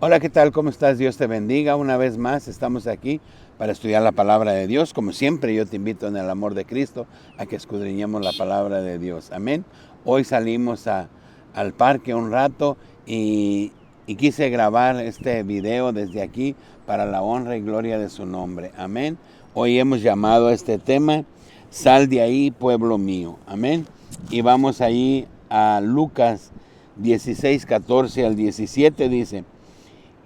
Hola, ¿qué tal? ¿Cómo estás? Dios te bendiga. Una vez más estamos aquí para estudiar la palabra de Dios. Como siempre, yo te invito en el amor de Cristo a que escudriñemos la palabra de Dios. Amén. Hoy salimos al parque un rato y quise grabar este video desde aquí para la honra y gloria de su nombre. Amén. Hoy hemos llamado a este tema, Sal de ahí, pueblo mío. Amén. Y vamos ahí a Lucas 16, 14 al 17, dice: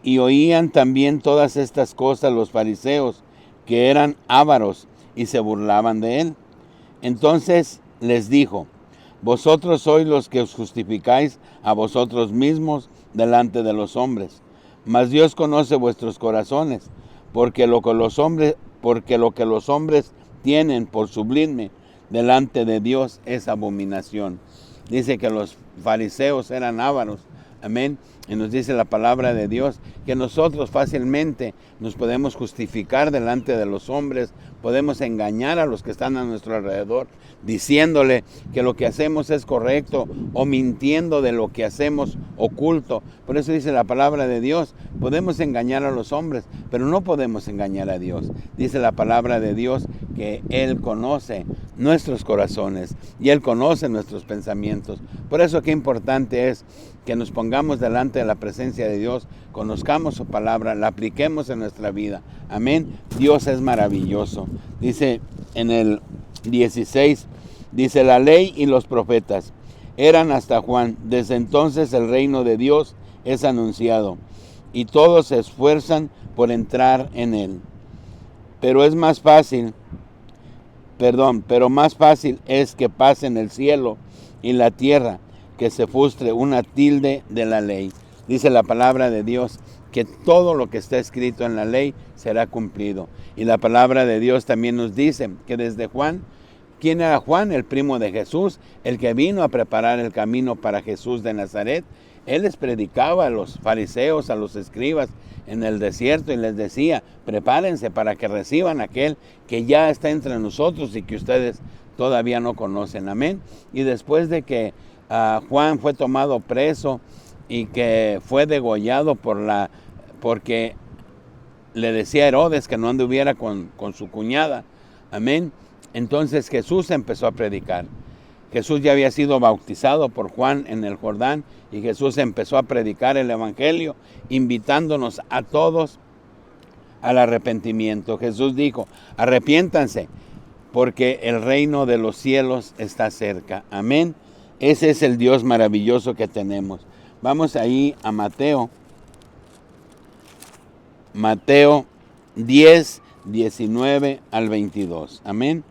y oían también todas estas cosas los fariseos, que eran ávaros, y se burlaban de él. Entonces les dijo: vosotros sois los que os justificáis a vosotros mismos delante de los hombres, mas Dios conoce vuestros corazones, porque lo que los hombres tienen por sublime delante de Dios es abominación. Dice que los fariseos eran ávaros. Amén. Y nos dice la palabra de Dios que nosotros fácilmente nos podemos justificar delante de los hombres, podemos engañar a los que están a nuestro alrededor, diciéndole que lo que hacemos es correcto o mintiendo de lo que hacemos oculto. Por eso dice la palabra de Dios, podemos engañar a los hombres, pero no podemos engañar a Dios. Dice la palabra de Dios que Él conoce nuestros corazones y Él conoce nuestros pensamientos. Por eso qué importante es que nos pongamos delante de la presencia de Dios, conozcamos su palabra, la apliquemos en nuestra vida. Amén. Dios es maravilloso. Dice en el 16, dice: la ley y los profetas eran hasta Juan. Desde entonces el reino de Dios es anunciado y todos se esfuerzan por entrar en él. Pero más fácil es que pasen el cielo y la tierra, que se frustre una tilde de la ley. Dice la palabra de Dios que todo lo que está escrito en la ley será cumplido. Y la palabra de Dios también nos dice que desde Juan, ¿quién era Juan? El primo de Jesús, el que vino a preparar el camino para Jesús de Nazaret. Él les predicaba a los fariseos, a los escribas en el desierto y les decía: prepárense para que reciban aquel que ya está entre nosotros y que ustedes todavía no conocen. Amén. Y después de que Juan fue tomado preso y que fue degollado porque le decía a Herodes que no anduviera con su cuñada. Amén. Entonces Jesús empezó a predicar. Jesús ya había sido bautizado por Juan en el Jordán y Jesús empezó a predicar el evangelio, invitándonos a todos al arrepentimiento. Jesús dijo: arrepiéntanse, porque el reino de los cielos está cerca. Amén. Ese es el Dios maravilloso que tenemos. Vamos ahí a Mateo 10, 19 al 22. Amén.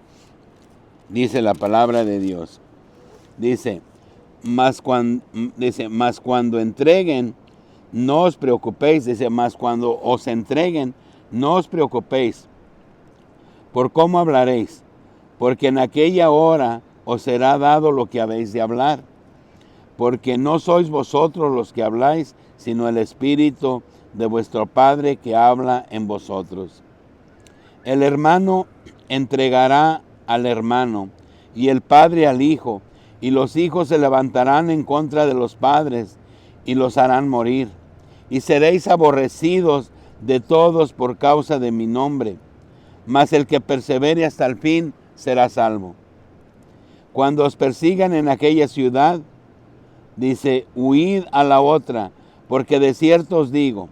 Dice la palabra de Dios. Dice: mas cuando entreguen, no os preocupéis. Dice: mas cuando os entreguen, no os preocupéis por cómo hablaréis, porque en aquella hora os será dado lo que habéis de hablar, porque no sois vosotros los que habláis, sino el Espíritu de vuestro Padre que habla en vosotros. El hermano entregará al hermano, y el padre al hijo, y los hijos se levantarán en contra de los padres, y los harán morir. Y seréis aborrecidos de todos por causa de mi nombre, mas el que persevere hasta el fin será salvo. Cuando os persigan en aquella ciudad, dice, huid a la otra, porque de cierto os digo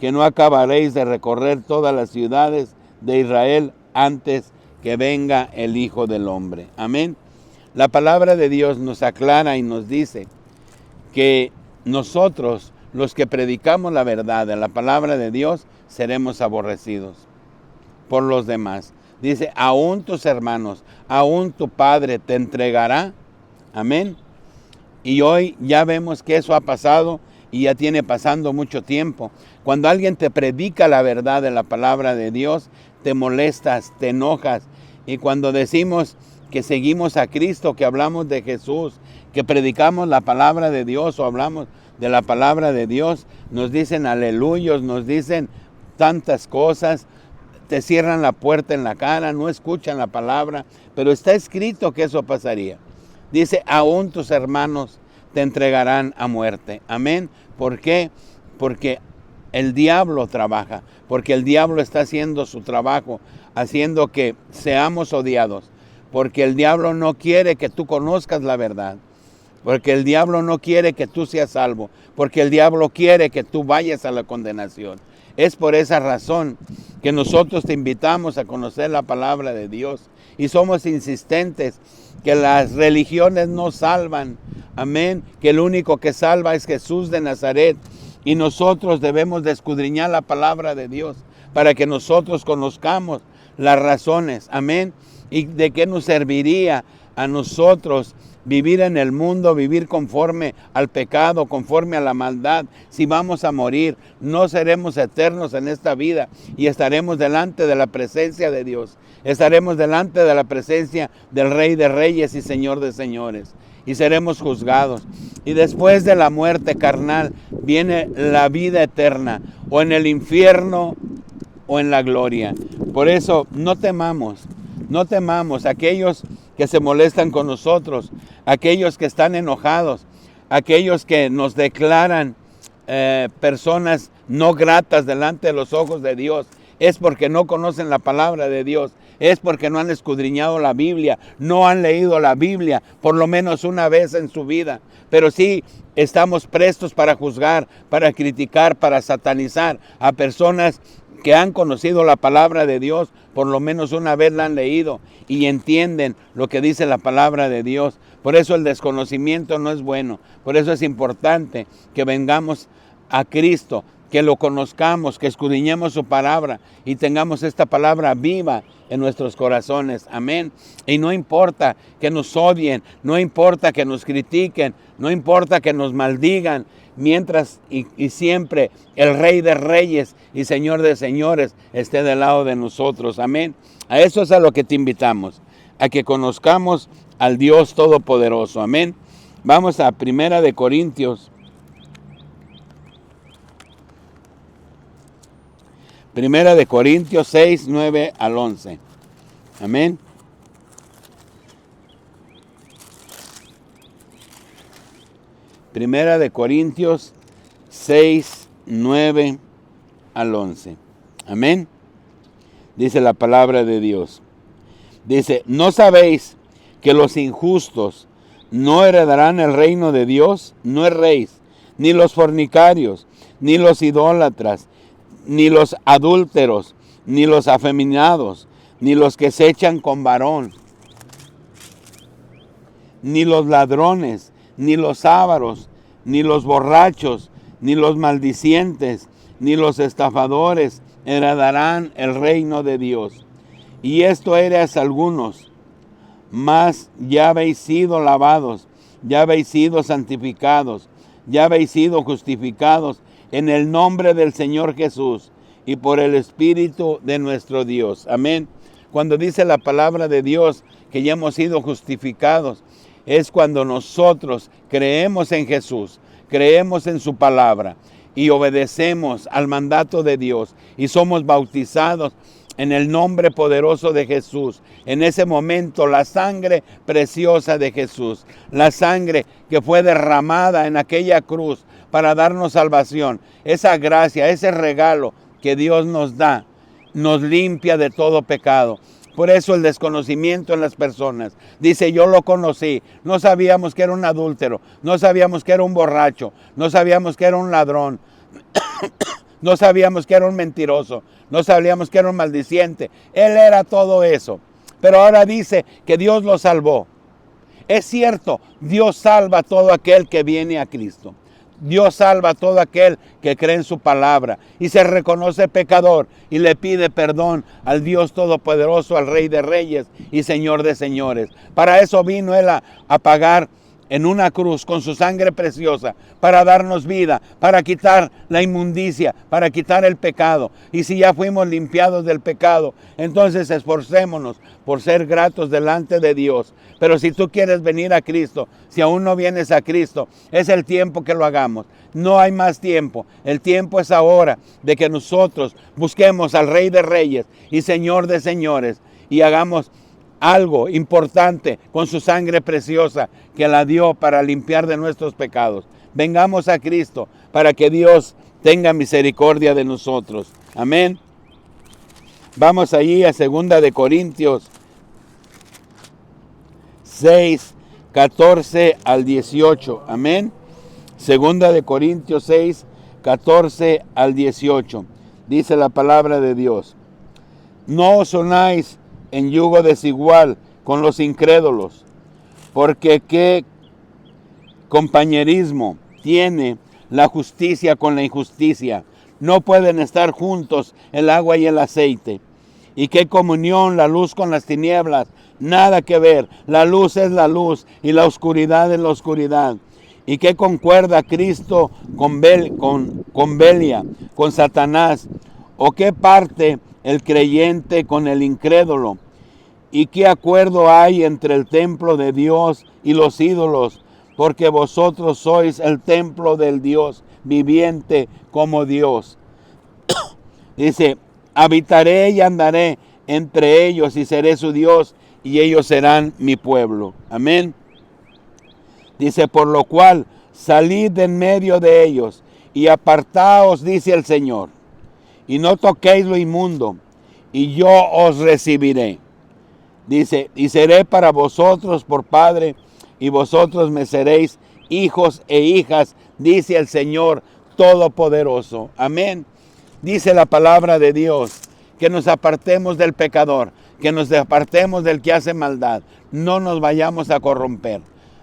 que no acabaréis de recorrer todas las ciudades de Israel antes que venga el Hijo del Hombre. Amén. La palabra de Dios nos aclara y nos dice que nosotros, los que predicamos la verdad de la palabra de Dios, seremos aborrecidos por los demás. Dice: aún tus hermanos, aún tu padre te entregará. Amén. Y hoy ya vemos que eso ha pasado y ya tiene pasando mucho tiempo. Cuando alguien te predica la verdad de la palabra de Dios, te molestas, te enojas. Y cuando decimos que seguimos a Cristo, que hablamos de Jesús, que predicamos la palabra de Dios o hablamos de la palabra de Dios, nos dicen aleluyos, nos dicen tantas cosas, te cierran la puerta en la cara, no escuchan la palabra, pero está escrito que eso pasaría. Dice: aún tus hermanos te entregarán a muerte. Amén. ¿Por qué? Porque el diablo trabaja, porque el diablo está haciendo su trabajo, haciendo que seamos odiados, porque el diablo no quiere que tú conozcas la verdad, porque el diablo no quiere que tú seas salvo, porque el diablo quiere que tú vayas a la condenación. Es por esa razón que nosotros te invitamos a conocer la palabra de Dios y somos insistentes que las religiones no salvan, amén, que el único que salva es Jesús de Nazaret y nosotros debemos de escudriñar la palabra de Dios para que nosotros conozcamos las razones, amén, y de qué nos serviría a nosotros vivir en el mundo, vivir conforme al pecado, conforme a la maldad. Si vamos a morir, no seremos eternos en esta vida y estaremos delante de la presencia de Dios. Estaremos delante de la presencia del Rey de Reyes y Señor de Señores. Y seremos juzgados. Y después de la muerte carnal viene la vida eterna, o en el infierno o en la gloria. Por eso no temamos aquellos que se molestan con nosotros, aquellos que están enojados, aquellos que nos declaran personas no gratas delante de los ojos de Dios. Es porque no conocen la palabra de Dios, es porque no han escudriñado la Biblia, no han leído la Biblia por lo menos una vez en su vida. Pero sí estamos prestos para juzgar, para criticar, para satanizar a personas que han conocido la palabra de Dios, por lo menos una vez la han leído y entienden lo que dice la palabra de Dios. Por eso el desconocimiento no es bueno, por eso es importante que vengamos a Cristo, que lo conozcamos, que escudriñemos su palabra y tengamos esta palabra viva en nuestros corazones. Amén. Y no importa que nos odien, no importa que nos critiquen, no importa que nos maldigan, mientras y siempre el Rey de Reyes y Señor de Señores esté del lado de nosotros. Amén. A eso es a lo que te invitamos, a que conozcamos al Dios Todopoderoso. Amén. Vamos a 1 Corintios. 1 Corintios 6, 9 al 11. Amén. Primera de Corintios 6, 9 al 11. Amén. Dice la palabra de Dios. Dice, ¿no sabéis que los injustos no heredarán el reino de Dios? No erréis, ni los fornicarios, ni los idólatras, ni los adúlteros, ni los afeminados, ni los que se echan con varón, ni los ladrones, ni los ávaros, ni los borrachos, ni los maldicientes, ni los estafadores heredarán el reino de Dios. Y esto eres algunos, mas ya habéis sido lavados, ya habéis sido santificados, ya habéis sido justificados en el nombre del Señor Jesús y por el Espíritu de nuestro Dios. Amén. Cuando dice la palabra de Dios que ya hemos sido justificados, es cuando nosotros creemos en Jesús, creemos en su palabra y obedecemos al mandato de Dios y somos bautizados en el nombre poderoso de Jesús. En ese momento la sangre preciosa de Jesús, la sangre que fue derramada en aquella cruz para darnos salvación, esa gracia, ese regalo que Dios nos da, nos limpia de todo pecado. Por eso el desconocimiento en las personas. Dice, yo lo conocí, no sabíamos que era un adúltero, no sabíamos que era un borracho, no sabíamos que era un ladrón, no sabíamos que era un mentiroso, no sabíamos que era un maldiciente. Él era todo eso. Pero ahora dice que Dios lo salvó. Es cierto, Dios salva a todo aquel que viene a Cristo. Dios salva a todo aquel que cree en su palabra y se reconoce pecador y le pide perdón al Dios Todopoderoso, al Rey de Reyes y Señor de Señores. Para eso vino Él a pagar en una cruz con su sangre preciosa, para darnos vida, para quitar la inmundicia, para quitar el pecado. Y si ya fuimos limpiados del pecado, entonces esforcémonos por ser gratos delante de Dios. Pero si tú quieres venir a Cristo, si aún no vienes a Cristo, es el tiempo que lo hagamos. No hay más tiempo. El tiempo es ahora de que nosotros busquemos al Rey de Reyes y Señor de Señores y hagamos algo importante con su sangre preciosa que la dio para limpiar de nuestros pecados. Vengamos a Cristo para que Dios tenga misericordia de nosotros. Amén. Vamos allí a 2 de Corintios 6, 14 al 18. Amén. 2 de Corintios 6, 14 al 18. Dice la palabra de Dios: no os unáis en yugo desigual con los incrédulos, porque qué compañerismo tiene la justicia con la injusticia. No pueden estar juntos el agua y el aceite. ¿Y qué comunión la luz con las tinieblas? Nada que ver. La luz es la luz y la oscuridad es la oscuridad. ¿Y qué concuerda Cristo con Belial, con Satanás? ¿O qué parte el creyente con el incrédulo? ¿Y qué acuerdo hay entre el templo de Dios y los ídolos? Porque vosotros sois el templo del Dios viviente como Dios. Dice: habitaré y andaré entre ellos y seré su Dios y ellos serán mi pueblo. Amén. Dice: por lo cual salid de en medio de ellos y apartaos, dice el Señor, y no toquéis lo inmundo, y yo os recibiré. Dice: y seré para vosotros por padre, y vosotros me seréis hijos e hijas, dice el Señor Todopoderoso. Amén. Dice la palabra de Dios que nos apartemos del pecador, que nos apartemos del que hace maldad, no nos vayamos a corromper.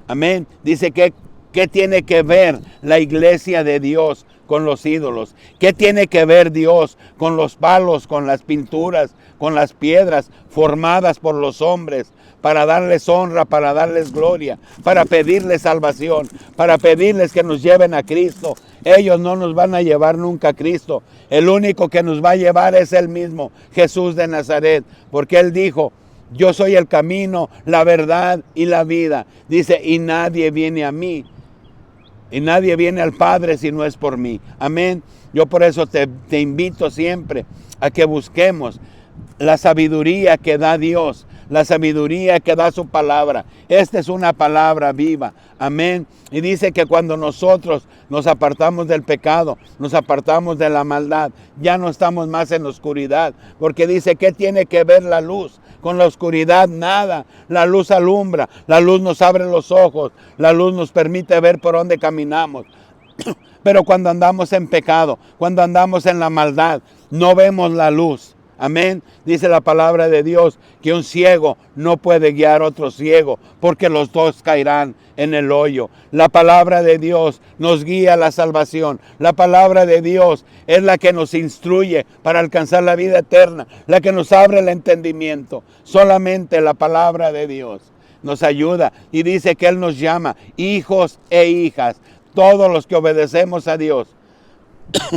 Amén. Dice que ¿qué tiene que ver la iglesia de Dios con los ídolos? ¿Qué tiene que ver Dios con los palos, con las pinturas, con las piedras formadas por los hombres para darles honra, para darles gloria, para pedirles salvación, para pedirles que nos lleven a Cristo? Ellos no nos van a llevar nunca a Cristo. El único que nos va a llevar es Él mismo, Jesús de Nazaret, porque Él dijo: yo soy el camino, la verdad y la vida. Dice: y nadie viene a mí, y nadie viene al Padre si no es por mí. Amén. Yo por eso te invito siempre a que busquemos la sabiduría que da Dios, la sabiduría que da su palabra. Esta es una palabra viva. Amén. Y dice que cuando nosotros nos apartamos del pecado, nos apartamos de la maldad, ya no estamos más en la oscuridad. Porque dice: ¿qué tiene que ver la luz con la oscuridad? Nada. La luz alumbra, la luz nos abre los ojos, la luz nos permite ver por dónde caminamos. Pero cuando andamos en pecado, cuando andamos en la maldad, no vemos la luz. Amén. Dice la palabra de Dios que un ciego no puede guiar a otro ciego, porque los dos caerán en el hoyo. La palabra de Dios nos guía a la salvación. La palabra de Dios es la que nos instruye para alcanzar la vida eterna, la que nos abre el entendimiento. Solamente la palabra de Dios nos ayuda, y dice que Él nos llama hijos e hijas. Todos los que obedecemos a Dios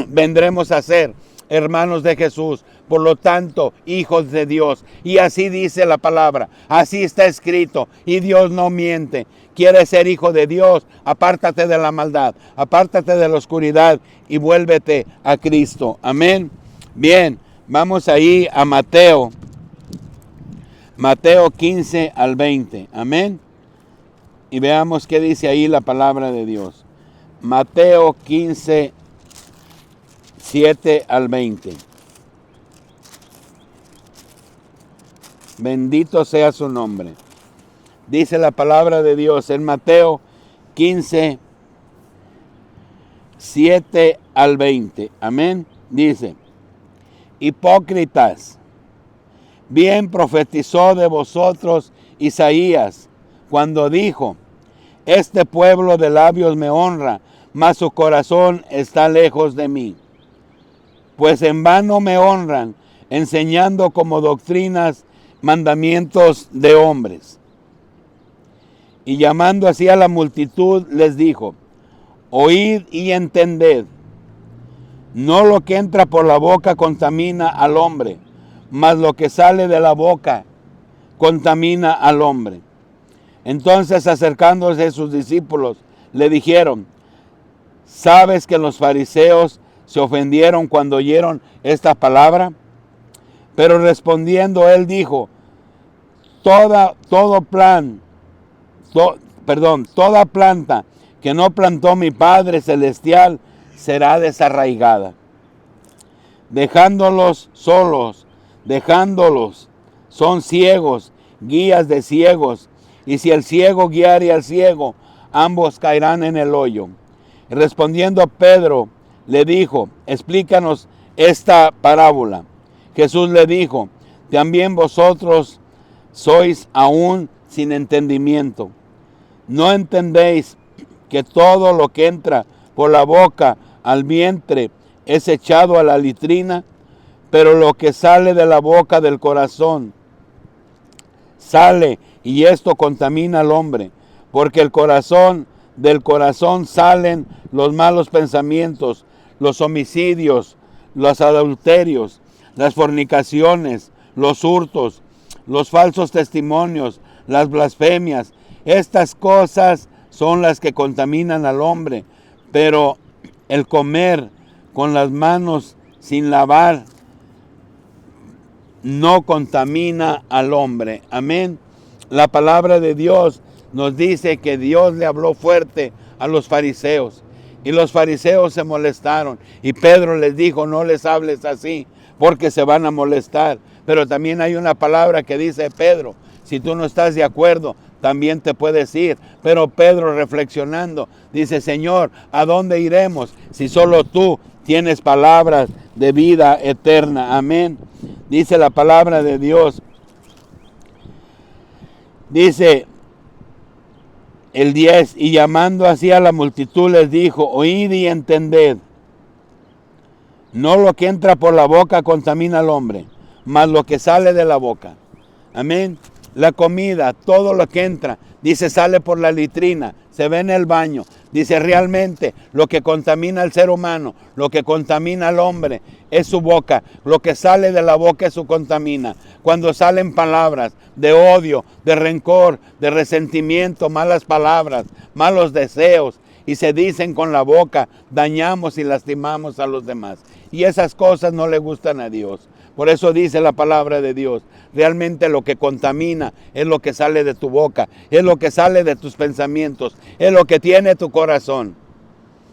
vendremos a ser hermanos de Jesús, por lo tanto, hijos de Dios. Y así dice la palabra, así está escrito, y Dios no miente. ¿Quieres ser hijo de Dios? Apártate de la maldad, apártate de la oscuridad y vuélvete a Cristo. Amén. Bien, vamos ahí a Mateo 15 al 20. Amén. Y veamos qué dice ahí la palabra de Dios. Mateo 15, 7 al 20. Bendito sea su nombre. Dice la palabra de Dios en Mateo 15, 7 al 20. Amén. Dice: hipócritas, bien profetizó de vosotros Isaías cuando dijo: este pueblo de labios me honra, mas su corazón está lejos de mí. Pues en vano me honran, enseñando como doctrinas mandamientos de hombres. Y llamando así a la multitud, les dijo: oíd y entended. No lo que entra por la boca contamina al hombre, mas lo que sale de la boca contamina al hombre. Entonces, acercándose sus discípulos, le dijeron: ¿sabes que los fariseos se ofendieron cuando oyeron esta palabra? Pero respondiendo él dijo: toda planta que no plantó mi Padre Celestial será desarraigada. Dejándolos solos, son ciegos, guías de ciegos, y si el ciego guiare al ciego, ambos caerán en el hoyo. Respondiendo Pedro, le dijo, explícanos esta parábola. Jesús le dijo, también vosotros sois aún sin entendimiento. ¿No entendéis que todo lo que entra por la boca al vientre es echado a la litrina? Pero lo que sale de la boca del corazón sale, y esto contamina al hombre, porque del corazón salen los malos pensamientos, los homicidios, los adulterios, las fornicaciones, los hurtos, los falsos testimonios, las blasfemias. Estas cosas son las que contaminan al hombre, pero el comer con las manos sin lavar no contamina al hombre. Amén. La palabra de Dios nos dice que Dios le habló fuerte a los fariseos, y los fariseos se molestaron, y Pedro les dijo, no les hables así, porque se van a molestar. Pero también hay una palabra que dice, Pedro, si tú no estás de acuerdo, también te puedes ir. Pero Pedro, reflexionando, dice, Señor, ¿a dónde iremos si solo tú tienes palabras de vida eterna? Amén. Dice la palabra de Dios. Dice el 10, y llamando así a la multitud les dijo, oíd y entended. No lo que entra por la boca contamina al hombre, mas lo que sale de la boca. Amén. La comida, todo lo que entra, dice, sale por la litrina, se ve en el baño. Dice, realmente lo que contamina al ser humano, lo que contamina al hombre es su boca. Lo que sale de la boca es su contamina. Cuando salen palabras de odio, de rencor, de resentimiento, malas palabras, malos deseos, y se dicen con la boca, dañamos y lastimamos a los demás. Y esas cosas no le gustan a Dios. Por eso dice la palabra de Dios, realmente lo que contamina es lo que sale de tu boca, es lo que sale de tus pensamientos, es lo que tiene tu corazón.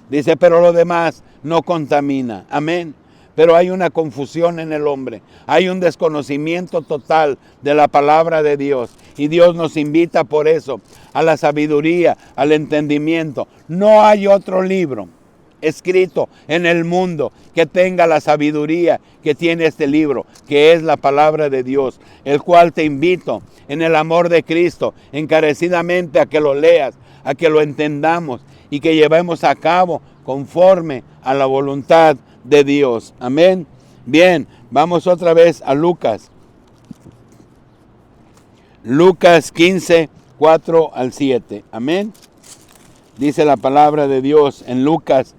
Dice, pero lo demás no contamina. Amén. Pero hay una confusión en el hombre, hay un desconocimiento total de la palabra de Dios. Y Dios nos invita por eso a la sabiduría, al entendimiento. No hay otro libro escrito en el mundo que tenga la sabiduría que tiene este libro, que es la palabra de Dios, el cual te invito en el amor de Cristo encarecidamente a que lo leas, a que lo entendamos y que llevemos a cabo conforme a la voluntad de Dios. Amén. Bien, vamos otra vez a Lucas. Lucas 15, 4 al 7. Amén. Dice la palabra de Dios en Lucas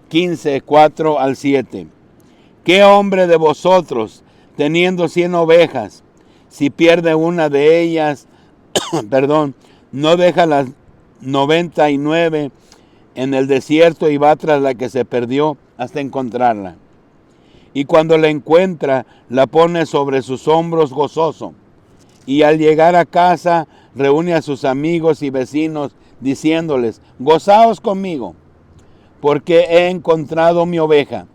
15, 4 al 7. ¿Qué hombre de vosotros, teniendo 100 ovejas, si pierde una de ellas, no deja las 99 en el desierto y va tras la que se perdió hasta encontrarla? Y cuando la encuentra, la pone sobre sus hombros gozoso. Y al llegar a casa, reúne a sus amigos y vecinos, diciéndoles, gozaos conmigo, porque he encontrado mi oveja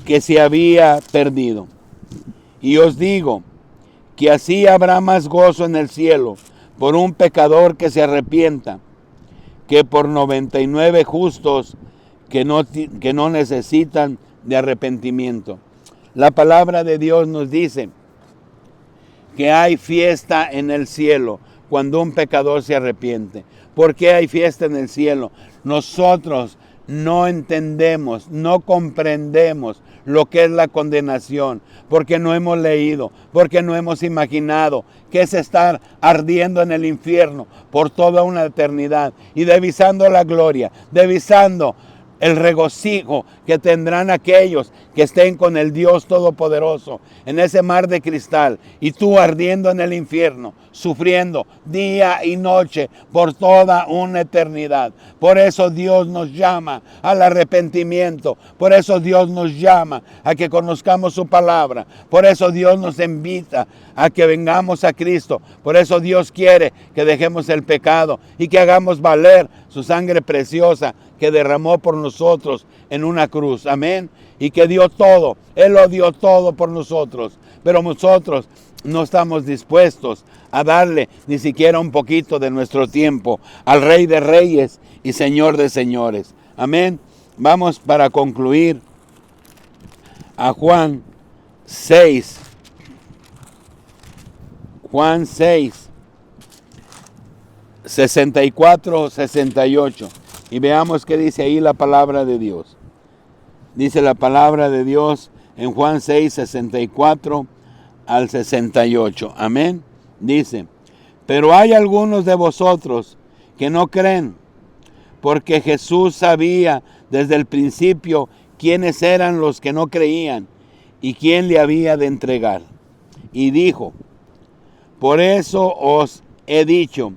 que se había perdido. Y os digo que así habrá más gozo en el cielo por un pecador que se arrepienta, que por 99 justos que no necesitan de arrepentimiento. La palabra de Dios nos dice que hay fiesta en el cielo cuando un pecador se arrepiente. ¿Por qué hay fiesta en el cielo? Nosotros no entendemos, no comprendemos lo que es la condenación, porque no hemos leído, porque no hemos imaginado que es estar ardiendo en el infierno por toda una eternidad y divisando la gloria, divisando el regocijo que tendrán aquellos que estén con el Dios Todopoderoso en ese mar de cristal, y tú ardiendo en el infierno, sufriendo día y noche por toda una eternidad. Por eso Dios nos llama al arrepentimiento, por eso Dios nos llama a que conozcamos su palabra, por eso Dios nos invita a que vengamos a Cristo, por eso Dios quiere que dejemos el pecado y que hagamos valer su sangre preciosa que derramó por nosotros en una cruz. Amén. Y que dio todo. Él lo dio todo por nosotros. Pero nosotros no estamos dispuestos a darle ni siquiera un poquito de nuestro tiempo al Rey de Reyes y Señor de Señores. Amén. Vamos para concluir a Juan 6. Juan 6, 64, 68. Y veamos qué dice ahí la palabra de Dios. Dice la palabra de Dios en Juan 6, 64 al 68. Amén. Dice, pero hay algunos de vosotros que no creen, porque Jesús sabía desde el principio quiénes eran los que no creían y quién le había de entregar. Y dijo, por eso os he dicho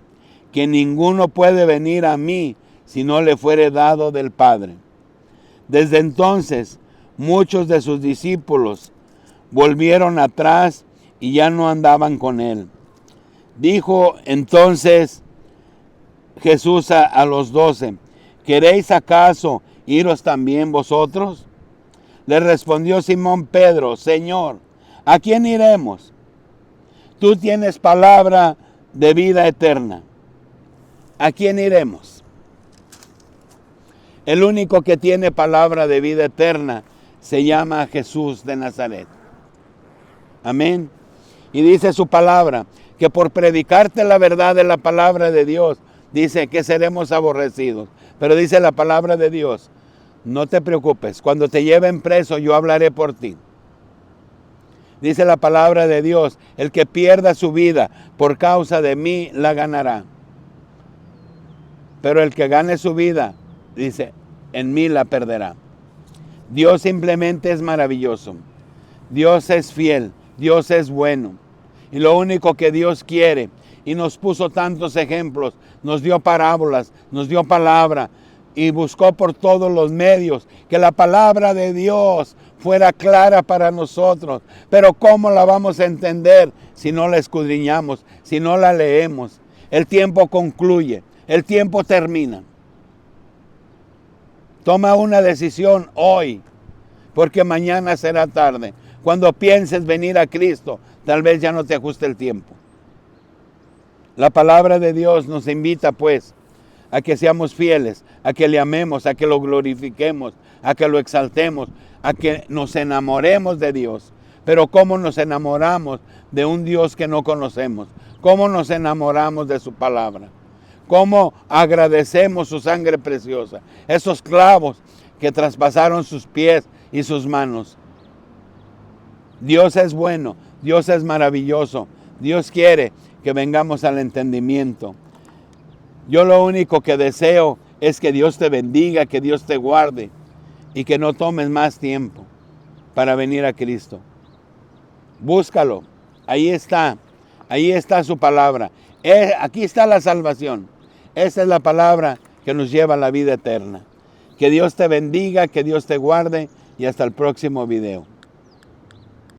que ninguno puede venir a mí si no le fuere dado del Padre. Desde entonces, muchos de sus discípulos volvieron atrás y ya no andaban con él. Dijo entonces Jesús a los 12, ¿queréis acaso iros también vosotros? Le respondió Simón Pedro, Señor, ¿a quién iremos? Tú tienes palabra de vida eterna. ¿A quién iremos? El único que tiene palabra de vida eterna se llama Jesús de Nazaret. Amén. Y dice su palabra, que por predicarte la verdad de la palabra de Dios, dice que seremos aborrecidos. Pero dice la palabra de Dios, no te preocupes, cuando te lleven preso yo hablaré por ti. Dice la palabra de Dios, el que pierda su vida por causa de mí la ganará. Pero el que gane su vida, dice, en mí la perderá. Dios simplemente es maravilloso. Dios es fiel, Dios es bueno. Y lo único que Dios quiere, y nos puso tantos ejemplos, nos dio parábolas, nos dio palabra, y buscó por todos los medios que la palabra de Dios fuera clara para nosotros. Pero ¿cómo la vamos a entender si no la escudriñamos, si no la leemos? El tiempo concluye, el tiempo termina. Toma una decisión hoy, porque mañana será tarde. Cuando pienses venir a Cristo, tal vez ya no te ajuste el tiempo. La palabra de Dios nos invita pues a que seamos fieles, a que le amemos, a que lo glorifiquemos, a que lo exaltemos, a que nos enamoremos de Dios. Pero ¿cómo nos enamoramos de un Dios que no conocemos? ¿Cómo nos enamoramos de su palabra? ¿Cómo agradecemos su sangre preciosa? Esos clavos que traspasaron sus pies y sus manos. Dios es bueno, Dios es maravilloso. Dios quiere que vengamos al entendimiento. Yo lo único que deseo es que Dios te bendiga, que Dios te guarde y que no tomes más tiempo para venir a Cristo. Búscalo, ahí está su palabra. Aquí está la salvación. Esa es la palabra que nos lleva a la vida eterna. Que Dios te bendiga, que Dios te guarde y hasta el próximo video.